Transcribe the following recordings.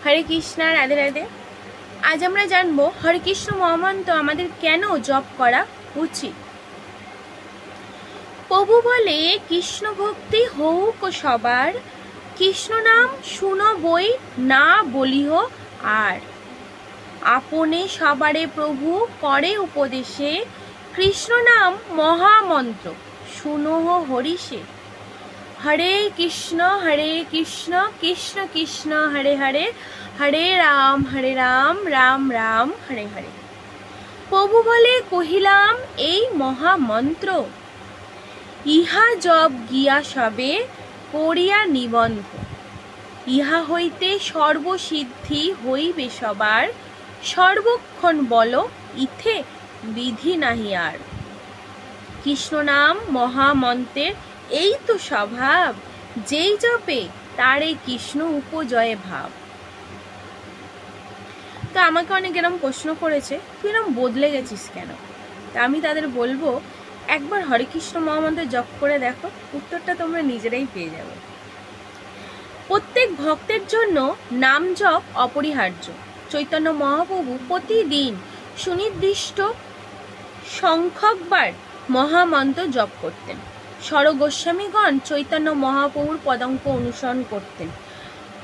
হরে কৃষ্ণ, রাধে রাধে। আজ আমরা জানবো হরে কৃষ্ণ মহামন্ত্র আমাদের কেন জপ করা উচিত। প্রভু বলে কৃষ্ণ ভক্তি হোক সবার, কৃষ্ণ নাম শুনো বই না বলিহ আর। আপনে সবারে প্রভু করে উপদেশে, কৃষ্ণ নাম মহামন্ত্র শুনো হরিষে। হরে কৃষ্ণ কৃষ্ণ কৃষ্ণ হরে হরে, হরে রাম রাম রাম হরে হরে। প্রভু বলে কহিলাম এই মহামন্ত্র, ইহা জপ গিয়া সবে করিয়া নিবন্ধ। ইহা হইতে সর্বসিদ্ধি হইবে সবার, সর্বক্ষণ বল ইথে বিধি নাহি আর। কৃষ্ণ নাম মহামন্ত্রের এই তো স্বভাব, যেই জপে তারে কৃষ্ণ উপজয়ে ভাব। তো আমাকে অনেক এরম প্রশ্ন করেছে, তুই এরম বদলে গেছিস কেন? তা আমি তাদের বলবো, একবার হরে কৃষ্ণ মহামন্ত্র জপ করে দেখো, উত্তরটা তোমরা নিজেরাই পেয়ে যাবে। প্রত্যেক ভক্তের জন্য নাম জপ অপরিহার্য। চৈতন্য মহাপ্রভু প্রতিদিন সুনির্দিষ্ট সংখ্যকবার মহামন্ত্র জপ করতেন। স্বরগোস্বামীগণ চৈতন্য মহাপ্রভুর পদাঙ্ক অনুসরণ করতেন।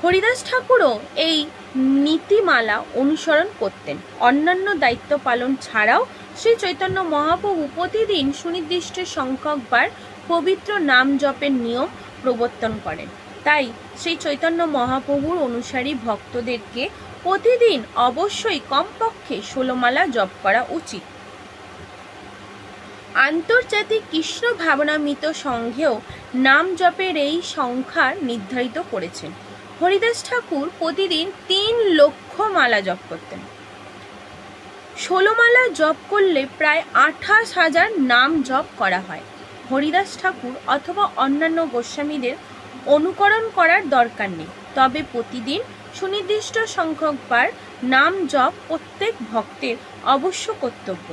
হরিদাস ঠাকুরও এই নীতিমালা অনুসরণ করতেন। অন্যান্য দায়িত্ব পালন ছাড়াও শ্রী চৈতন্য মহাপ্রভু প্রতিদিন সুনির্দিষ্ট সংখ্যকবার পবিত্র নাম জপের নিয়ম প্রবর্তন করেন। তাই শ্রী চৈতন্য মহাপ্রভুর অনুসারী ভক্তদেরকে প্রতিদিন অবশ্যই কমপক্ষে 16 মালা জপ করা উচিত। আন্তর্জাতিক কৃষ্ণ ভাবনামৃত সংঘেও নাম জপের এই সংখ্যা নির্ধারিত করেছেন। হরিদাস ঠাকুর প্রতিদিন 3 লক্ষ মালা জপ করতেন। 16 মালা জপ করলে প্রায় 28,000 নাম জপ করা হয়। হরিদাস ঠাকুর অথবা অন্যান্য গোস্বামীদের অনুকরণ করার দরকার নেই, তবে প্রতিদিন সুনির্দিষ্ট সংখ্যকবার নাম জপ প্রত্যেক ভক্তের অবশ্য কর্তব্য।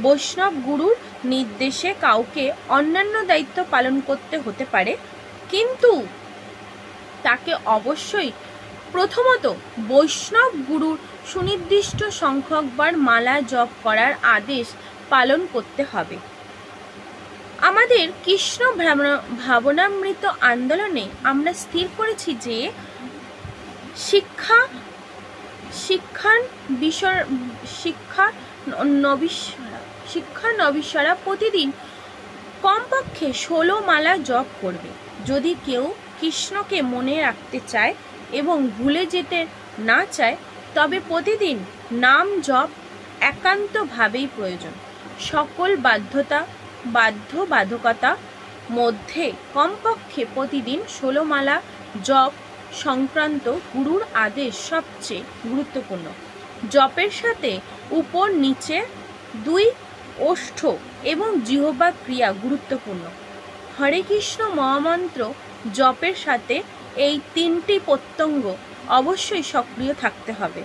বৈষ্ণব গুরুর নির্দেশে কাউকে অন্যান্য দায়িত্ব পালন করতে হতে পারে, কিন্তু তাকে অবশ্যই প্রথমত বৈষ্ণব গুরুর সুনির্দিষ্ট সংখ্যকবার মালা জপ করার আদেশ পালন করতে হবে। আমাদের কৃষ্ণ ভাবনামৃত আন্দোলনে আমরা স্থির করেছি যে শিক্ষা নবিশরা প্রতিদিন কমপক্ষে 16 মালা জপ করবে। যদি কেউ কৃষ্ণকে মনে রাখতে চায় এবং ভুলে যেতে না চায়, তবে প্রতিদিন নাম জপ একান্তভাবেই প্রয়োজন। সকল বাধ্যবাধকতা মধ্যে কমপক্ষে প্রতিদিন 16 মালা জপ সংক্রান্ত গুরুর আদেশ সবচেয়ে গুরুত্বপূর্ণ। জপের সাথে উপর নিচে 2 ওষ্ঠ এবং জিহ্বা ক্রিয়া গুরুত্বপূর্ণ। হরে কৃষ্ণ মহামন্ত্র জপের সাথে এই 3টি প্রত্যঙ্গ অবশ্যই সক্রিয় থাকতে হবে।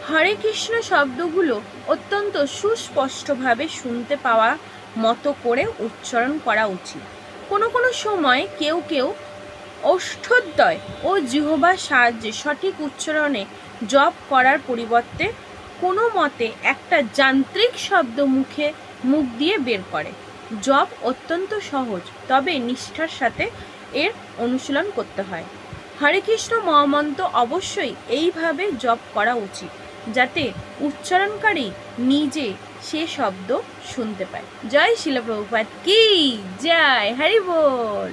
হরে কৃষ্ণ শব্দগুলো অত্যন্ত সুস্পষ্টভাবে শুনতে পাওয়া মতো করে উচ্চারণ করা উচিত। কোনো সময় কেউ ওষ্ঠদ্বয় ও জিহ্বার সাহায্যে সঠিক উচ্চারণে জপ করার পরিবর্তে কোনো মতে একটা যান্ত্রিক শব্দ মুখ দিয়ে বের করে। জপ অত্যন্ত সহজ, তবে নিষ্ঠার সাথে এর অনুশীলন করতে হয়। হরে কৃষ্ণ মহামন্ত্র অবশ্যই এইভাবে জপ করা উচিত, যাতে উচ্চারণকারী নিজে সে শব্দ শুনতে পায়। জয় শিল প্রভুপাদ কি জয়, হরি বল।